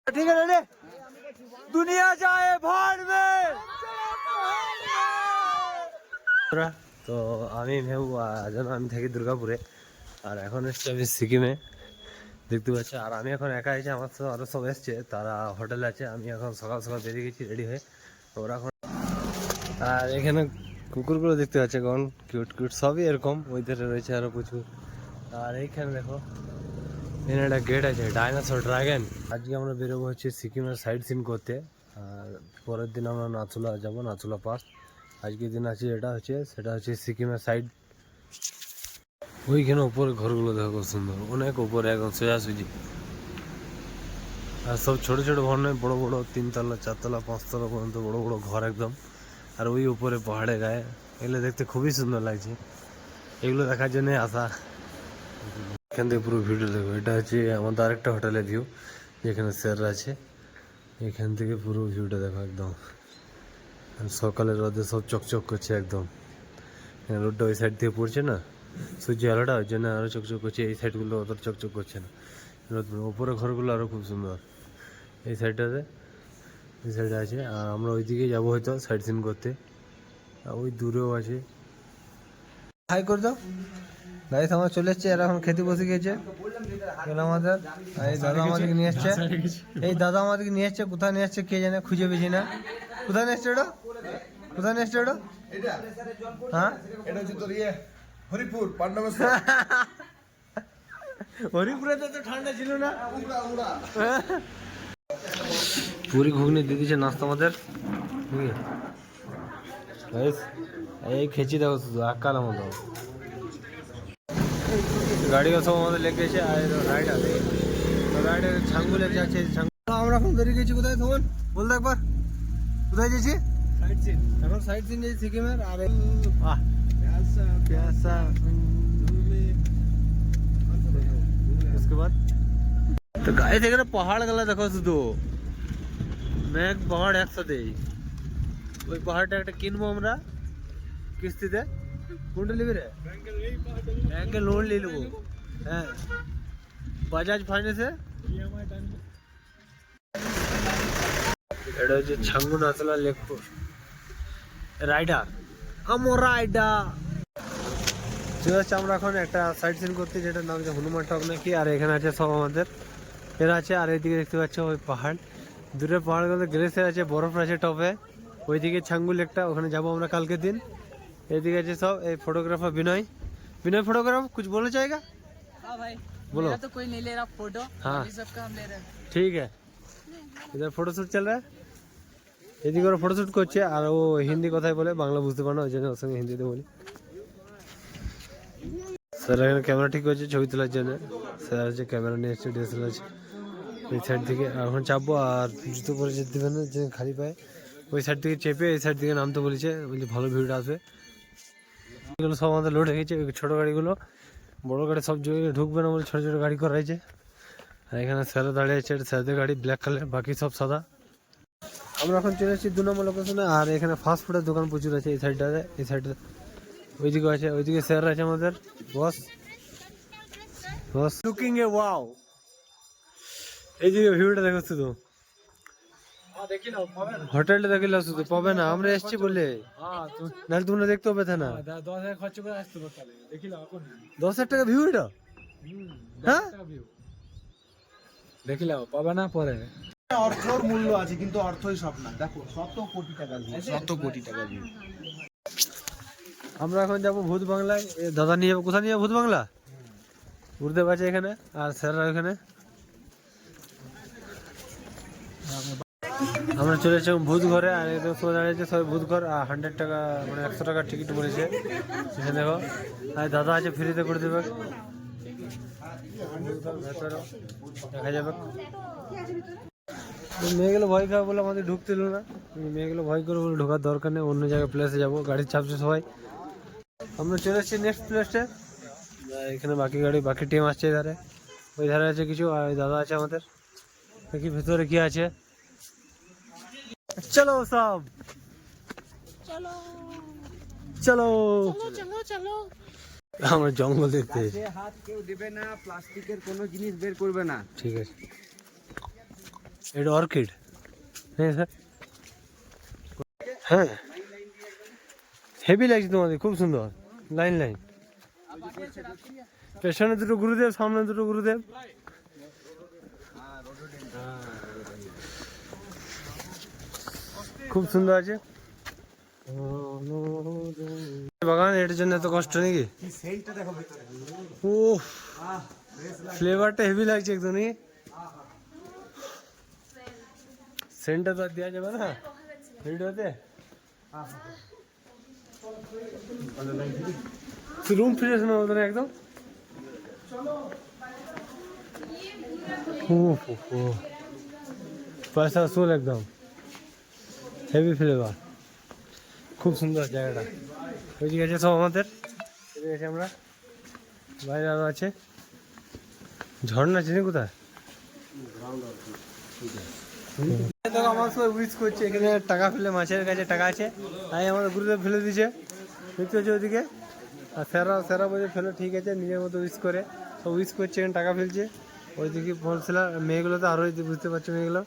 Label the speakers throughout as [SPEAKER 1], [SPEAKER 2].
[SPEAKER 1] ठीक है रेडी दुनिया जाए भाड़ में তো আমি ভেবু যেন আমি থাকি দুর্গাপুরে আর এখন এসছি আমি সিকিমে দেখতে পাচ্ছি আর আমি এখন একা এসে আমার সাথে আরও সব এসছে তারা হোটেলে আছে আমি এখন সকাল সকাল বেরিয়ে গেছি রেডি হয়ে ওরা এখন আর এখানে কুকুরগুলো দেখতে পাচ্ছে এখন কিউট কিউট সবই এরকম ওই ধারে রয়েছে আরও প্রচুর আর এইখানে দেখো এখানে একটা গেট আছে ডাইনোসর ড্রাগন আজকে আমরা বেরোবো হচ্ছে সিকিমের সাইড সিন করতে আর পরের দিন আমরা নাথুলা যাবো নাথুলা পাস আজকের দিন আছে সেটা হচ্ছে সিকিমের সাইড ওইখানে উপরে ঘরগুলো দেখো খুব সুন্দর অনেক উপরে একদম সোজাসুজি আর সব ছোট ছোট ঘর নয় বড় বড় 3 তলা 4 তলা 5 তলা পর্যন্ত বড় বড় ঘর একদম আর ওই উপরে পাহাড়ে গায়ে এগুলো দেখতে খুবই সুন্দর লাগছে এগুলো দেখার জন্য আসা এখান থেকে পুরো ভিউটা দেখো এটা হচ্ছে আমাদের আরেকটা হোটেলের ভিউ যেখানে স্যাররা আছে এখান থেকে পুরো ভিউটা দেখো একদম সকালের রোদে সব চকচক করছে একদম রোডটা ওই সাইড থেকে পড়ছে না সূর্য আলোটা ওই জন্য আরও চকচক করছে এই সাইডগুলো অত চকচক করছে না রোদ ওপরে ঘরগুলো আরও খুব সুন্দর এই সাইডটাতে এই সাইডে আছে আর আমরা ওইদিকে যাবো হয়তো সাইড সিন করতে ওই দূরেও আছে হাই করে দাও গাইস আমার চলে এসছে এরা এখন খেতে বসে গেছে আমাদের এই দাদা আমাদেরকে নিয়ে এসছে কোথায় নিয়ে এসছে কে জানে খুঁজে পেয়েছি না কোথায় নিয়ে এসছে এটা হ্যাঁ
[SPEAKER 2] এটা হচ্ছে তোর ইয়ে হরিপুর পান্ডবেশ্বর
[SPEAKER 1] হরিপুরে তো ঠান্ডা ছিল না পুরি ঘুগনি দিয়ে দিয়েছে নাস্তা আমাদের এই খেয়েছি দেখো শুধু আকাল মতো গাড়িও সব আমাদের লেগে গেছে আর রাইডার ছাঙ্গু লেগে যাচ্ছে আমরা এখন বেরিয়ে গেছি কোথায় তখন বলতে একবার কোথায় গেছি এখন সাইড সিন যাচ্ছি সিকিমের আর प्यासा उसके बाद तो गाय देख रहे पहाड़ गला देखो शुধু মেঘ পাহাড় একসাথে ওই পাহাড়টা একটা কিনবো আমরা কিস্তিতে কোনটা নিবি রে ব্যাংকে লোন নিয়ে নেবো হ্যাঁ বাজাজ ফাইন্যান্সে এটা হচ্ছে ছাঙ্গু নাথলা লেকপুর রাইডার আমরা এখন একটা সাইড সিন করতে যেটার নাম হচ্ছে হনুমান টক নাকি আর এখানে আছে সব আমাদের এরা আছে আর এইদিকে দেখতে পাচ্ছ ওই পাহাড় দূরে পাহাড়গুলো গ্লেসিয়ার আছে বরফ আছে টপে ওইদিকে ছাঙ্গু লেকটা ওখানে যাবো আমরা কালকে দিন এইদিকে আছে सब এই फोटोग्राफर विनय फोटोग्राफर कुछ बोलना चाहेगा
[SPEAKER 3] हाँ भाई
[SPEAKER 1] बोलो
[SPEAKER 3] तो कोई नहीं ले रहा फोटो
[SPEAKER 1] हाँ
[SPEAKER 3] सबका हम ले रहे हैं
[SPEAKER 1] ठीक है इधर फोटोशूट चल रहा है এদিকে ওরা ফটোশুট করছে আর ও হিন্দি কথাই বলে বাংলা বুঝতে পারে না ওই জন্য ওর সঙ্গে হিন্দিতে বলি স্যার এখানে ক্যামেরা ঠিক হচ্ছে ছবি তোলার জন্য স্যার হচ্ছে ক্যামেরা নিয়ে এসছে ডিএসএলআর এই সাইড থেকে এখন চাপবো আর জুতো পরে যেতে দেবে না যে খালি পায়ে ওই সাইড থেকে চেপে এই সাইড থেকে নামতে বলেছে বলছে ভালো ভিউটা আসবে এগুলো সব আমাদের লোড হয়ে গেছে ছোটো গাড়িগুলো বড়ো গাড়ি সব জায়গায় ঢুকবে না বলে ছোটো ছোটো গাড়ি করা হয়েছে আর এখানে স্যারও দাঁড়িয়ে আছে স্যারদের গাড়ি ব্ল্যাক কালার বাকি সব সাদা আমরা এখন চলে এসেছি 2 নম্বর লোকেশনে আর এখানে ফাস্ট ফুডের দোকান প্রচুর আছে এই সাইডে ওইদিকে আছে ওইদিকে স্যার আছে আমাদের বস লুকিং এ ওয়াও এইদিকে ভিউটা দেখো শুধু হোটেলটা দেখিলে শুধু পাবে না আমরা এসেছি বলে নাহলে তোমরা দেখতেও পেতে না
[SPEAKER 2] 10,000 খরচ করে আসতে বলতে দেখিলাম
[SPEAKER 1] 10,000 টাকা ভিউ এটা হ্যাঁ
[SPEAKER 2] দেখিলাম পাবে না পরে অর্থর মূল্য আছে কিন্তু অর্থই সব না দেখো শত কোটি টাকা ভিউ
[SPEAKER 1] আমরা এখন যাবো ভূত বাংলায় দাদা নিয়ে যাবো কোথায় নিয়ে যাবো ভূত বাংলা গুরুদেব আছে এখানে আর স্যাররা এখানে আমরা চলে এসেছি ভূত ঘরে আর একদম সবাই দাঁড়িয়েছে সবাই ভূত ঘর আর 100 টাকা মানে 100 টাকার টিকিট বলেছে এখানে দেখো আর দাদা আছে ফ্রিতে করে দেবে দেখা যাবে মেয়েগুলো ভয় খাবে বলে আমাদের ঢুকতে দিল না মেয়েগুলো ভয় করে বলে ঢোকার দরকার নেই অন্য জায়গায় প্লেসে যাবো গাড়ির চাপছে সবাই আমরা চলে এসেছি নেক্সট প্লেসে এখানে বাকি টিম আসছে এধারে ওই ধারে আছে কিছু আর ওই দাদা আছে আমাদের দেখি ভেতরে কি আছে চলো সব চলো আমরা জঙ্গল দেখতে
[SPEAKER 4] হাত কেউ দেবে না প্লাস্টিকের কোনো জিনিস বের করবে না
[SPEAKER 1] ঠিক আছে এটা অর্কিড, হ্যাঁ স্যার, হ্যাঁ হেভি লাগছে তোমাদের, খুব সুন্দর লাইন লাইন। পেছনে দুটো গুরুদেব, সামনে দুটো গুরুদেব। খুব সুন্দর আছে বাগান, এটার জন্য এত কষ্ট নাকি? ও ফ্লেভারটা হেভি লাগছে একদম। সেন্টটা তো আর দেওয়া যাবে না ভিডিওতে। রুম ফ্রেশ না মতন একদম। পয়সা আসল একদম হেভি ফ্লেভার, খুব সুন্দর জায়গাটা। ওইদিকে আছে সব আমাদের, এদিকে আছে আমরা, বাইরে আরো আছে ঝর্ণা আছে কোথায়। দেখো আমার সবাই উইচ করছে, এখানে টাকা ফেলে, মাছের কাছে টাকা আছে, তাই আমাদের গুরুদেব ফেলে দিয়েছে, দেখতে হচ্ছে ওইদিকে। আর সেরা বলছে ফেলো, ঠিক আছে, নিজের মতো উইচ করে সব উইচ করছে, এখানে টাকা ফেলছে। ওইদিকে পৌঁছলা মেয়েগুলো তো আরোই বুঝতে পারছো মেয়েগুলো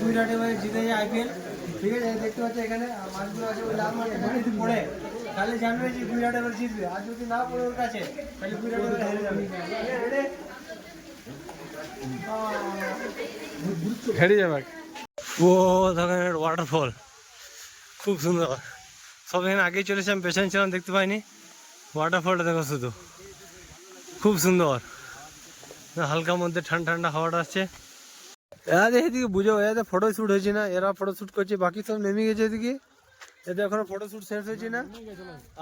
[SPEAKER 1] গুজরাটে জিতে যায় IPL, ঠিক আছে, দেখতে পাচ্ছ এখানে মাছগুলো আছে, ওই লাল মাছ যদি পড়ে তাহলে জানবে যে গুজরাট এবার জিতবে, আর যদি না পড়ে ওর কাছে তাহলে গুজরাট এবার হেরে যাবে, হেরে যাবে। ও দেখেন ওয়াটারফল খুব সুন্দর, সব এখানে আগেই চলেছে, আমি পেছনে ছিলাম দেখতে পাইনি। ওয়াটারফলটা দেখো শুধু, খুব সুন্দর, হালকা মধ্যে ঠান্ডা ঠান্ডা হাওয়াটা আসছে। এরা এদিকে বুঝো, এদের ফটো শ্যুট হয়েছে না, এরা ফটো শ্যুট করছে, বাকি সব নেমে গেছে এদিকে, এদের এখনো ফটো শ্যুট শেষ হয়েছে না।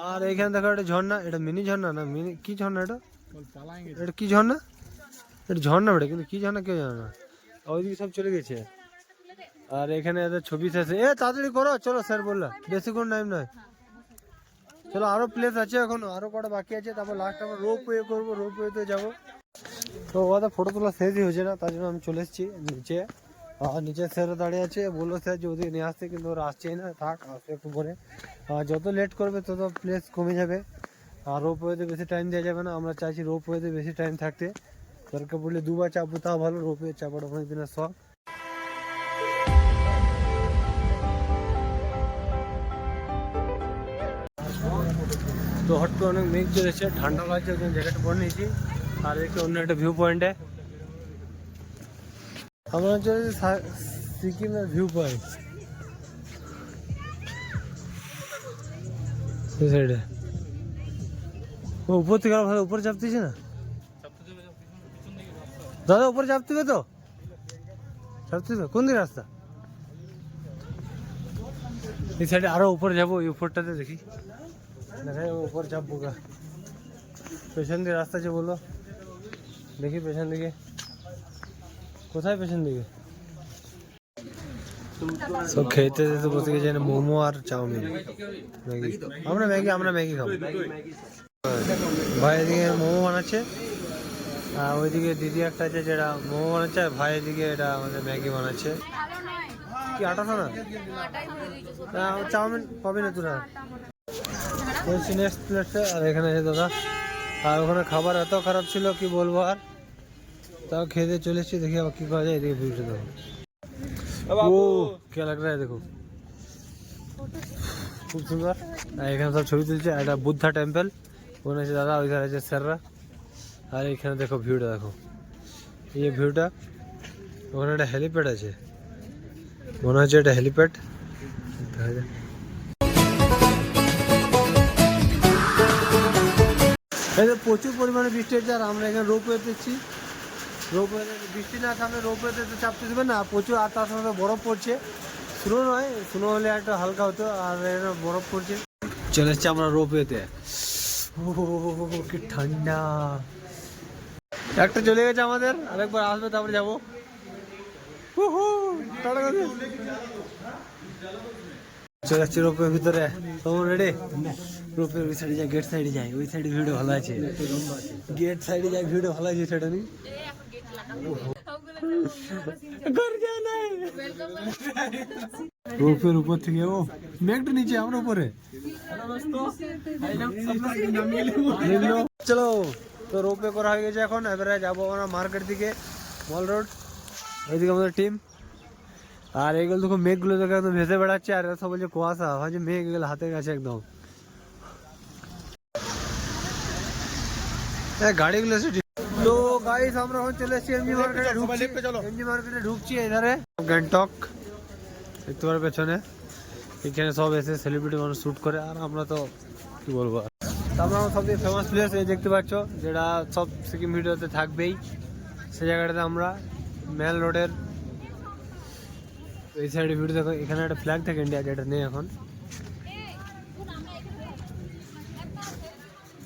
[SPEAKER 1] আর এখানে দেখো একটা ঝর্ণা, এটা মিনি ঝর্ণা না মিনি কি ঝর্ণা, এটা কি ঝর্ণা, এটা ঝর্ণা বেটা, কিন্তু কি ঝর্ণা কেউ জানে না। ওইদিকে সব চলে গেছে। আর এখানে এদের ছবি শেষ, তাড়াতাড়ি করো, চলো স্যার বললো বেশিক্ষণ টাইম নয়, চলো আরো প্লেস আছে, এখন আরো কটা বাকি আছে, তারপর লাস্ট আমরা রোপ ওয়ে করবো, রোপ ওয়েতে যাবো। তো ওদের ফটো তোলা শেষই হয়েছে না, তার জন্য আমি চলে এসেছি নিচে। আর নিচে স্যারও দাঁড়িয়ে আছে, বললো স্যার যে ওদিকে নিয়ে আসতে, কিন্তু ওরা আসছেই না, থাক আসতে একটু পরে। আর যত লেট করবে তত প্লেস কমে যাবে, আর রোপ ওয়েতে বেশি টাইম দেওয়া যাবে না। আমরা চাইছি রোপ ওয়েতে বেশি টাইম থাকতে, দরকার পড়লে দুবার চাপবো তাও ভালো, রোপ ওয়ে চাপাটা অনেক দিনের শখ। তো হট করে অনেক মেঘ চলেছে, ঠান্ডা লাগছে, ওই জ্যাকেট পরে নিয়েছি। আর একটু অন্য একটা ভিউ পয়েন্টে আমরা চলেছি, সিকিমের ভিউ পয়েন্ট এই সাইডে। ও উপর থেকে ভালো, উপরে চাপতেছে না দাদা, উপরে চাপতে হবে তো, চাপতে হবে কোন দিকে রাস্তা? এই সাইডে আরো উপরে যাবো, এই উপরটাতে দেখি, দেখাই উপর চাপবো গা। পেছন দিকে রাস্তা আছে বলো, দেখি পেছন দিকে কোথায়, পেছন দিকে সব খেতে যেতে বসে গেছে, মোমো আর চাউমিন, ম্যাগি। আমরা ম্যাগি খাবো। ভাই এদিকে মোমো বানাচ্ছে, আর ওইদিকে দিদি একটা আছে যেটা মোমো বানাচ্ছে, আর ভাই এদিকে এটা আমাদের ম্যাগি বানাচ্ছে। কি আটাশো না? চাউমিন পাবি না তোরা, নেক্সট প্লেটে। আর এখানে আছে দাদা, আর ওখানে খাবার এত খারাপ ছিল কি বলবো, আর তাও খেতে চলে এসেছি, দেখি আবার কি করা যায়। এদিকে ভিউটা দেখো, ও কে লাগ রা হ্যায় দেখো, খুব সুন্দর। আর এখানে সব ছবি তুলছে, একটা বুদ্ধা টেম্পল, ওখানে আছে দাদা, ওইখানে আছে স্যাররা। আর এখানে দেখো ভিউটা দেখো, এই ভিউটা, ওখানে একটা হেলিপ্যাড আছে, মনে হচ্ছে এটা হেলিপ্যাড। প্রচুর পরিমাণে বৃষ্টি হচ্ছে, আর আমরা এখানে রোপওয়ে পেয়েছি। রোপওয়েতে বৃষ্টি না থামলে রোপওয়েতে তো চাপতে দেবে না, প্রচুর। আর তার সঙ্গে বরফ পড়ছে, স্নো নয়, স্নো হলে একটা হালকা হতো, আর এখানে বরফ পড়ছে। চলে এসছি আমরা রোপওয়েতে, ও কি ঠান্ডা। একটা চলে গেছে আমাদের, আরেকবার আসবে তারপরে যাবো। চলে যাচ্ছি রোপওয়ের ভিতরে, তোমরা রেডি? রোপওয়ের ওই সাইডে যাই, গেট সাইডে যাই, ওই সাইডে ভিউটা ভালো আছে, গেট সাইডে যাই, ভিউটা ভালো আছে সেটা নি। রোপওয়ের উপর থেকে ও মেঘটা নিচে, আমরা উপরে। চলো, তো রোপওয়ে করা হয়ে গেছে, এখন এবারে যাবো আমরা মার্কেট দিকে, মল রোড। ওইদিকে আমাদের টিম আর এইগুলো দেখো মেঘগুলো দেখো একদম ভেসে বেড়াচ্ছে, আর সব বলছে কুয়াশা, ভাবছে মেঘ এগুলো হাতের কাছে একদম। গাড়িগুলো এসে তো গাইস আমরা এখন চলে এসেছি এমজি মার্কেটে ঢুকছি, এমজি মার্কেটে ঢুকছি এধারে গ্যাংটক দেখতে পারো পেছনে, এখানে সব এসে সেলিব্রিটি মানুষ শ্যুট করে, আর আমরা তো কি বলবো। আমরা সব থেকে ফেমাস প্লেস এই দেখতে পাচ্ছ, যেটা সব সিকিম ভিডিওতে থাকবেই, সেই জায়গাটাতে আমরা মেল রোডের এই সাইডে ভিডিও দেখো, এখানে একটা ফ্ল্যাগ থাকে ইন্ডিয়া, যেটা নেই এখন।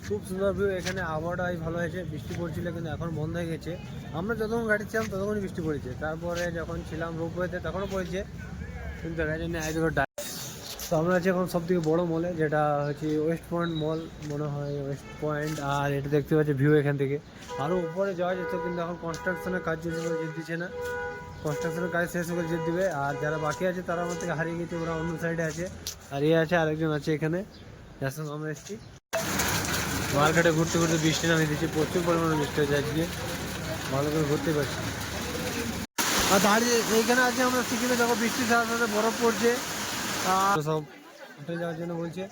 [SPEAKER 1] খুব সুন্দর ভিউ, এখানে আবহাওয়াটা ভালো হয়েছে, বৃষ্টি পড়ছিল কিন্তু এখন বন্ধ হয়ে গেছে। আমরা যতক্ষণ গাড়ি ছিলাম ততক্ষণই বৃষ্টি পড়েছে, তারপরে যখন ছিলাম রোপওয়েতে তখনও পড়েছে, কিন্তু দেখা যায় না। তো আমরা আছি এখন সব থেকে বড়ো মলে, যেটা হচ্ছে ওয়েস্ট পয়েন্ট মল মনে হয়, ওয়েস্ট পয়েন্ট। আর এটা দেখতে পাচ্ছি ভিউ এখান থেকে আরও উপরে যাওয়া যেত, কিন্তু এখন কনস্ট্রাকশনের কাজ চলছে বলে যেতে দিচ্ছে না, কনস্ট্রাকশনের কাজ শেষ করে যেতে দিবে। আর যারা বাকি আছে তারা আমার থেকে হারিয়ে গেছে, ওরা অন্য সাইডে আছে, আর এ আছে আরেকজন আছে এখানে, যার সঙ্গে আমরা এসেছি। মার্কেটে ঘুরতে ঘুরতে বৃষ্টি নামিয়ে দিচ্ছে, প্রচুর পরিমাণে বৃষ্টি হয়েছে আজকে, ভালো করে ঘুরতে পারছি। আর দাঁড়িয়ে এইখানে আছে আমরা সিকিমে, দেখো বৃষ্টির সাথে সাথে বরফ পড়ছে, আর সব উঠে যাওয়ার জন্য বলছে।